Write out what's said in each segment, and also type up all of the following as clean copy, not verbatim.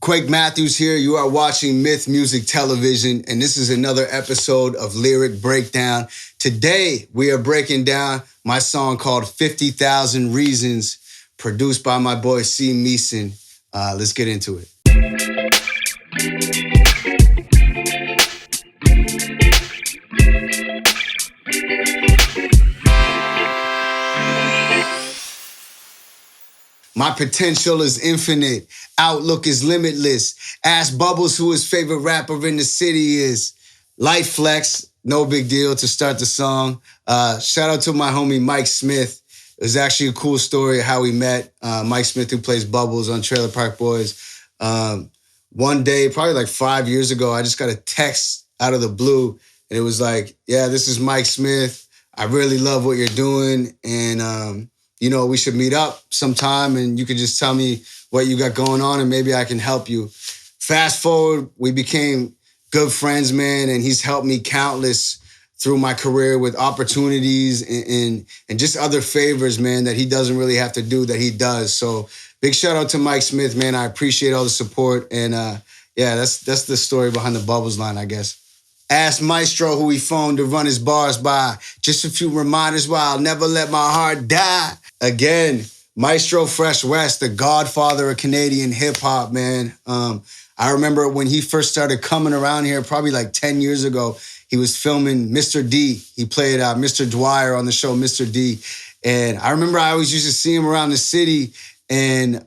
Quake Matthews here. You are watching Myth Music Television, and this is another episode of Lyric Breakdown. Today, we are breaking down my song called 50,000 Reasons, produced by my boy C. Meeson. Let's get into it. My potential is infinite. Outlook is limitless. Ask Bubbles who his favorite rapper in the city is. Light flex, no big deal to start the song. Shout out to my homie Mike Smith. It was actually a cool story of how we met. Mike Smith, who plays Bubbles on Trailer Park Boys. One day, probably like 5 years ago, I just got a text out of the blue. And it was like, yeah, this is Mike Smith. I really love what you're doing. And, you know, we should meet up sometime and you could just tell me what you got going on and maybe I can help you. Fast forward, we became good friends, man, and he's helped me countless through my career with opportunities and just other favors, man, that he doesn't really have to do that he does. So big shout out to Mike Smith, man. I appreciate all the support. And yeah, that's the story behind the Bubbles line, I guess. Ask Maestro who he phoned to run his bars by. Just a few reminders why I'll never let my heart die. Again, Maestro Fresh West, the godfather of Canadian hip hop, man. I remember when he first started coming around here, probably like 10 years ago, he was filming Mr. D. He played Mr. Dwyer on the show Mr. D. And I remember I always used to see him around the city and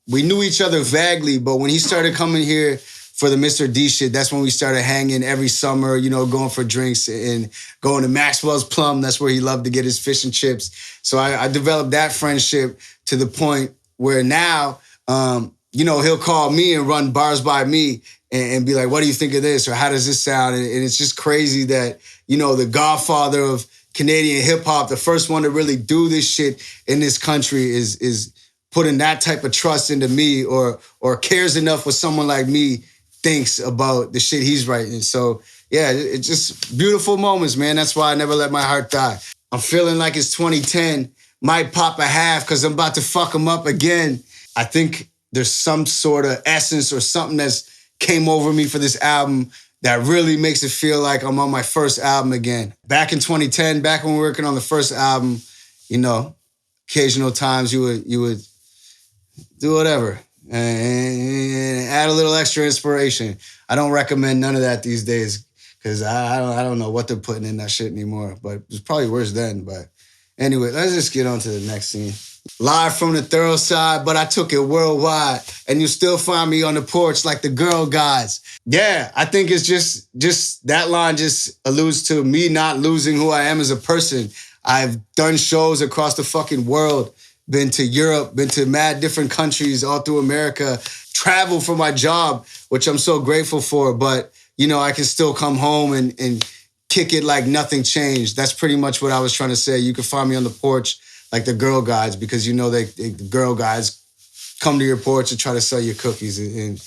we knew each other vaguely, but when he started coming here for the Mr. D shit, that's when we started hanging every summer, you know, going for drinks and going to Maxwell's Plum. That's where he loved to get his fish and chips. So I developed that friendship to the point where now, you know, he'll call me and run bars by me and be like, what do you think of this? Or how does this sound? And it's just crazy that, you know, the godfather of Canadian hip hop, the first one to really do this shit in this country is putting that type of trust into me or cares enough what someone like me thinks about the shit he's writing. So yeah, it's just beautiful moments, man. That's why I never let my heart die. I'm feeling like it's 2010. Might pop a half because I'm about to fuck him up again. I think there's some sort of essence or something that's came over me for this album that really makes it feel like I'm on my first album again. Back in 2010, back when we were working on the first album, you know, occasional times you would do whatever and add a little extra inspiration. I don't recommend none of that these days because I don't know what they're putting in that shit anymore, but it was probably worse then. But anyway, let's just get on to the next scene. Live from the thorough side, but I took it worldwide, and you still find me on the porch like the girl guides. Yeah, I think it's just that line just alludes to me not losing who I am as a person. I've done shows across the fucking world, been to Europe, been to mad different countries all through America, traveled for my job, which I'm so grateful for, but you know, I can still come home and kick it like nothing changed. That's pretty much what I was trying to say. You can find me on the porch like the girl guides because you know the girl guides come to your porch and try to sell you cookies and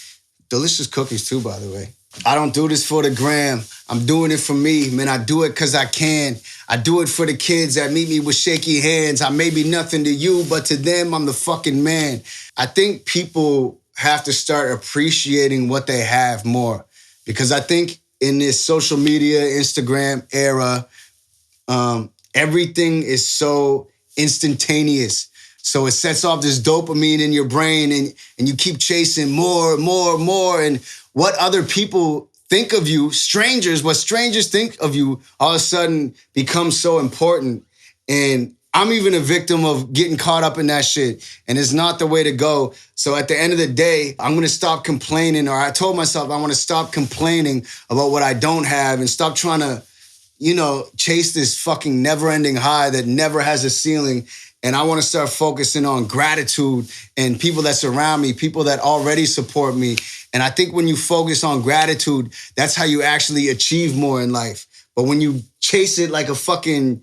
delicious cookies too, by the way. I don't do this for the gram. I'm doing it for me. Man, I do it because I can. I do it for the kids that meet me with shaky hands. I may be nothing to you, but to them, I'm the fucking man. I think people have to start appreciating what they have more because I think in this social media, Instagram era, everything is so instantaneous. So it sets off this dopamine in your brain and you keep chasing more. And what other people think of you, strangers, what strangers think of you all of a sudden becomes so important. And I'm even a victim of getting caught up in that shit. And it's not the way to go. So at the end of the day, I'm going to stop complaining, or I told myself I want to stop complaining about what I don't have and stop trying to, you know, chase this fucking never-ending high that never has a ceiling. And I want to start focusing on gratitude and people that surround me, people that already support me. And I think when you focus on gratitude, that's how you actually achieve more in life. But when you chase it like a fucking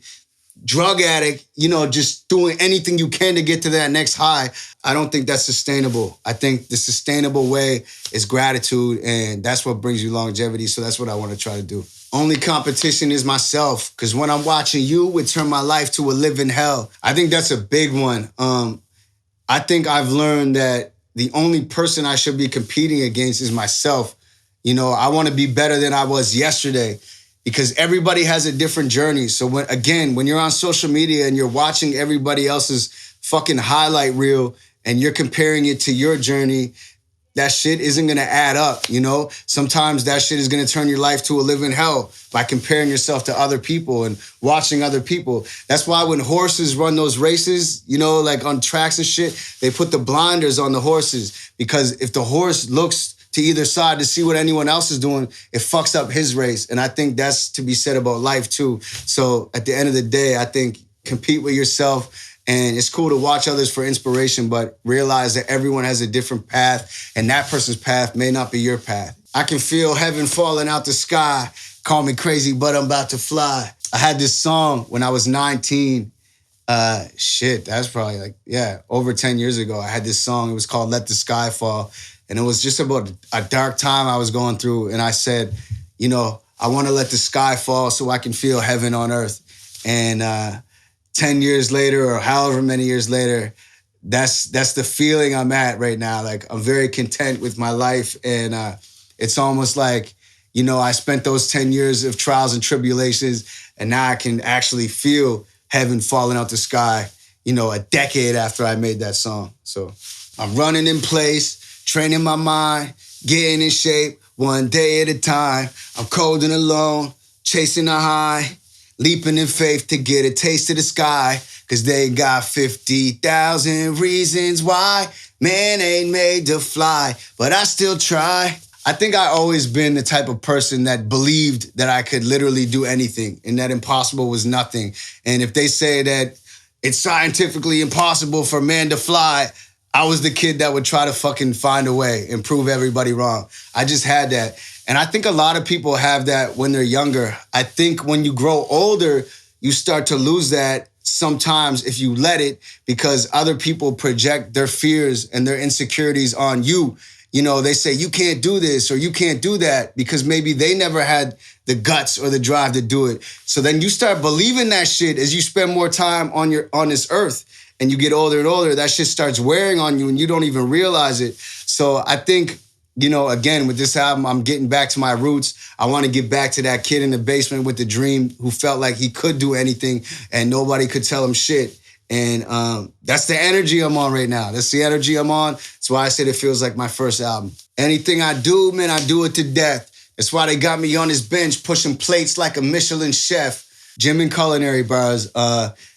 drug addict, you know, just doing anything you can to get to that next high, I don't think that's sustainable. I think the sustainable way is gratitude, and that's what brings you longevity. So that's what I want to try to do. Only competition is myself, because when I'm watching you, it turned my life to a living hell. I think that's a big one. I think I've learned that the only person I should be competing against is myself. You know, I want to be better than I was yesterday because everybody has a different journey. So when you're on social media and you're watching everybody else's fucking highlight reel and you're comparing it to your journey, that shit isn't gonna add up, you know? Sometimes that shit is gonna turn your life to a living hell by comparing yourself to other people and watching other people. That's why when horses run those races, you know, like on tracks and shit, they put the blinders on the horses because if the horse looks to either side to see what anyone else is doing, it fucks up his race. And I think that's to be said about life too. So at the end of the day, I think compete with yourself. And it's cool to watch others for inspiration, but realize that everyone has a different path and that person's path may not be your path. I can feel heaven falling out the sky. Call me crazy, but I'm about to fly. I had this song when I was 19. That's probably over 10 years ago. I had this song. It was called Let the Sky Fall. And it was just about a dark time I was going through. And I said, you know, I want to let the sky fall so I can feel heaven on earth. And 10 years later or however many years later, that's the feeling I'm at right now. Like I'm very content with my life. And it's almost like, you know, I spent those 10 years of trials and tribulations and now I can actually feel heaven falling out the sky, you know, a decade after I made that song. So I'm running in place, training my mind, getting in shape one day at a time. I'm cold and alone, chasing a high. Leaping in faith to get a taste of the sky, cause they got 50,000 reasons why man ain't made to fly, but I still try. I think I always been the type of person that believed that I could literally do anything and that impossible was nothing. And if they say that it's scientifically impossible for man to fly, I was the kid that would try to fucking find a way and prove everybody wrong. I just had that. And I think a lot of people have that when they're younger. I think when you grow older, you start to lose that sometimes if you let it because other people project their fears and their insecurities on you. You know, they say, you can't do this or you can't do that because maybe they never had the guts or the drive to do it. So then you start believing that shit as you spend more time on this earth and you get older and older, that shit starts wearing on you and you don't even realize it. So I think, you know, again, with this album, I'm getting back to my roots. I want to get back to that kid in the basement with the dream who felt like he could do anything and nobody could tell him shit. And that's the energy I'm on right now. That's the energy I'm on. That's why I said it feels like my first album. Anything I do, man, I do it to death. That's why they got me on this bench pushing plates like a Michelin chef. Gym and culinary bars.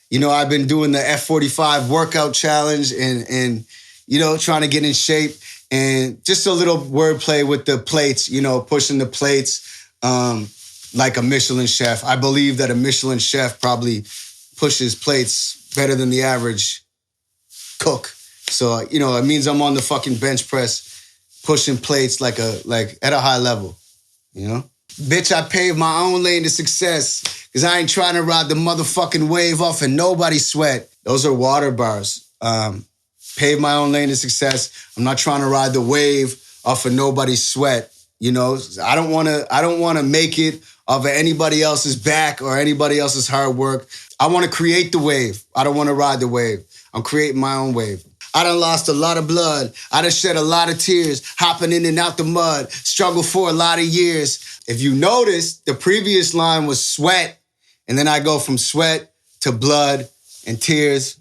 You know, I've been doing the F45 workout challenge and you know, trying to get in shape. And just a little wordplay with the plates, you know, pushing the plates like a Michelin chef. I believe that a Michelin chef probably pushes plates better than the average cook. So, you know, it means I'm on the fucking bench press pushing plates like at a high level, you know? Bitch, I paved my own lane to success because I ain't trying to ride the motherfucking wave off of nobody's sweat. Those are water bars. Pave my own lane to success. I'm not trying to ride the wave off of nobody's sweat. You know, I don't want to make it off of anybody else's back or anybody else's hard work. I want to create the wave. I don't want to ride the wave. I'm creating my own wave. I done lost a lot of blood. I done shed a lot of tears, hopping in and out the mud, struggled for a lot of years. If you notice, the previous line was sweat, and then I go from sweat to blood and tears.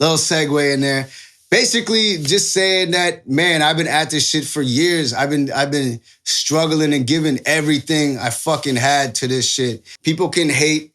Little segue in there. Basically just saying that, man, I've been at this shit for years. I've been struggling and giving everything I fucking had to this shit. People can hate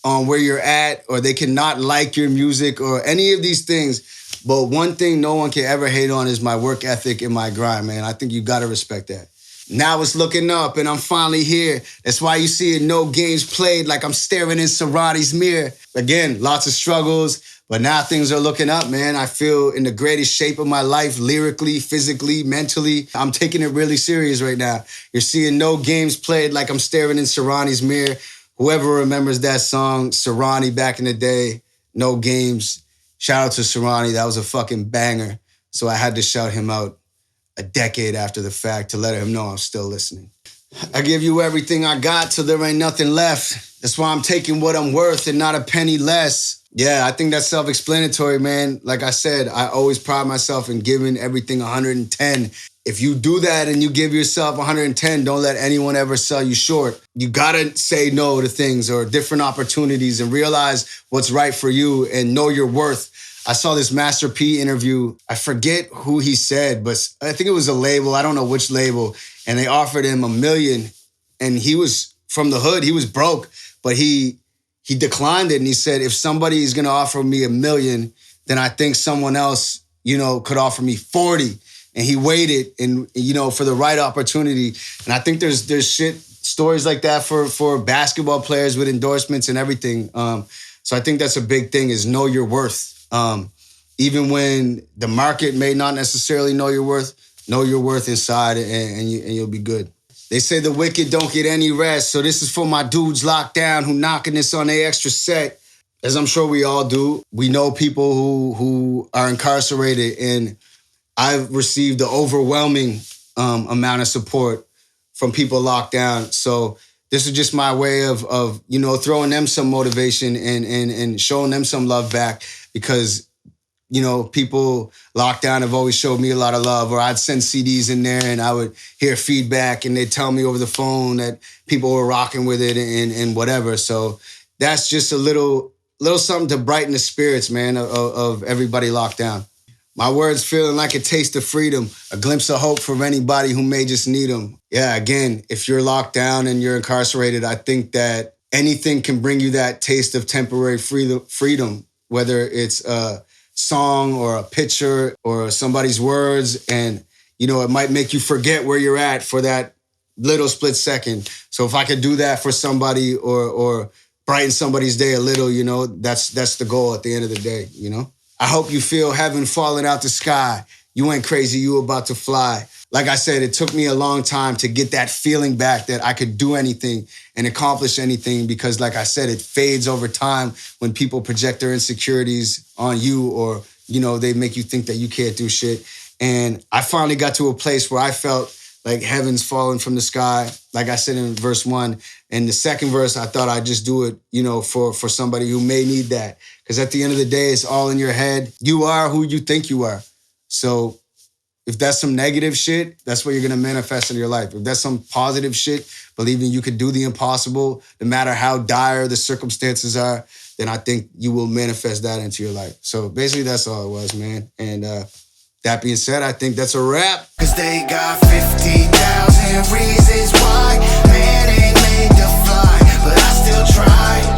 on where you're at or they cannot like your music or any of these things. But one thing no one can ever hate on is my work ethic and my grind, man. I think you gotta respect that. Now it's looking up and I'm finally here. That's why you see it, no games played, like I'm staring in Serrati's mirror. Again, lots of struggles, but now things are looking up, man. I feel in the greatest shape of my life, lyrically, physically, mentally. I'm taking it really serious right now. You're seeing no games played, like I'm staring in Serrati's mirror. Whoever remembers that song, Serrati back in the day, no games. Shout out to Serrati, that was a fucking banger. So I had to shout him out a decade after the fact to let him know I'm still listening. I give you everything I got till there ain't nothing left. That's why I'm taking what I'm worth and not a penny less. Yeah, I think that's self-explanatory, man. Like I said, I always pride myself in giving everything 110. If you do that and you give yourself 110, don't let anyone ever sell you short. You gotta say no to things or different opportunities and realize what's right for you and know your worth. I saw this Master P interview. I forget who he said, but I think it was a label. I don't know which label. And they offered him $1 million. And he was from the hood. He was broke, but he declined it. And he said, if somebody is going to offer me $1 million, then I think someone else, could offer me 40. And he waited and, for the right opportunity. And I think there's stories like that for basketball players with endorsements and everything. So I think that's a big thing, is know your worth. Even when the market may not necessarily know your worth inside, and you'll be good. They say the wicked don't get any rest. So this is for my dudes locked down who knocking this on their extra set. As I'm sure we all do. We know people who are incarcerated, and I've received the overwhelming amount of support from people locked down. So this is just my way of throwing them some motivation and showing them some love back, because people locked down have always showed me a lot of love. Or I'd send CDs in there and I would hear feedback and they'd tell me over the phone that people were rocking with it and whatever. So that's just a little something to brighten the spirits, man, of everybody locked down. My words feeling like a taste of freedom, a glimpse of hope for anybody who may just need them. Yeah, again, if you're locked down and you're incarcerated, I think that anything can bring you that taste of temporary freedom, whether it's a song or a picture or somebody's words. And, it might make you forget where you're at for that little split second. So if I could do that for somebody or brighten somebody's day a little, that's the goal at the end of the day, I hope you feel heaven falling out the sky. You ain't crazy, you about to fly. Like I said, it took me a long time to get that feeling back that I could do anything and accomplish anything, because like I said, it fades over time when people project their insecurities on you, or, they make you think that you can't do shit. And I finally got to a place where I felt like heaven's falling from the sky, like I said in verse 1. And the second verse, I thought I'd just do it, for somebody who may need that. Because at the end of the day, it's all in your head. You are who you think you are. So if that's some negative shit, that's what you're going to manifest in your life. If that's some positive shit, believing you could do the impossible, no matter how dire the circumstances are, then I think you will manifest that into your life. So basically, that's all it was, man. And that being said, I think that's a wrap. Cause they got 50,000 reasons why man ain't made to fly, but I still try.